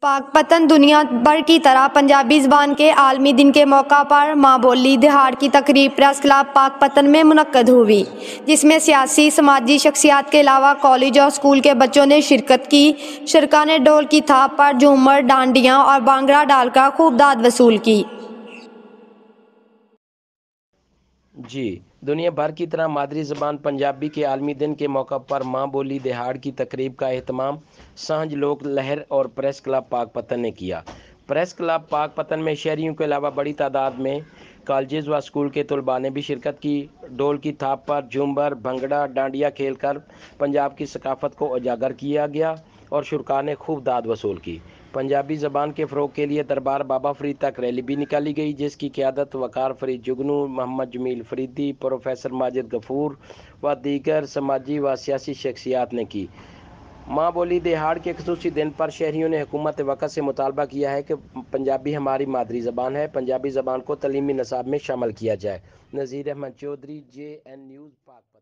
پاک پتن دنیا بھر کی طرح پنجابی زبان کے عالمی دن کے موقع پر ماں بولی دہاڑ کی تقریب پریس کلب پاک پتن میں منعقد ہوئی، جس میں سیاسی سماجی شخصیات کے علاوہ کالج اور اسکول کے بچوں نے شرکت کی۔ شرکاء نے ڈھول کی تھاپ پر جھومر، ڈانڈیاں اور بھانگڑا ڈال کر خوب داد وصول کی۔ دنیا بھر کی طرح مادری زبان پنجابی کے عالمی دن کے موقع پر ماں بولی دہاڑ کی تقریب کا اہتمام سانجھ لوک لہر اور پریس کلب پاک پتن نے کیا۔ پریس کلب پاک پتن میں شہریوں کے علاوہ بڑی تعداد میں کالجز و اسکول کے طلباء نے بھی شرکت کی۔ ڈھول کی تھاپ پر جھومر، بھنگڑا، ڈانڈیا کھیل کر پنجاب کی ثقافت کو اجاگر کیا گیا اور شرکاء نے خوب داد وصول کی۔ پنجابی زبان کے فروغ کے لیے دربار بابا فرید تک ریلی بھی نکالی گئی، جس کی قیادت وقار فرید جگنو، محمد جمیل فریدی، پروفیسر ماجد غفور و دیگر سماجی و سیاسی شخصیات نے کی۔ ماں بولی دہاڑ کے خصوصی دن پر شہریوں نے حکومت وقت سے مطالبہ کیا ہے کہ پنجابی ہماری مادری زبان ہے، پنجابی زبان کو تعلیمی نصاب میں شامل کیا جائے۔ نذیر احمد چودھری، JN نیوز، پاک پتن۔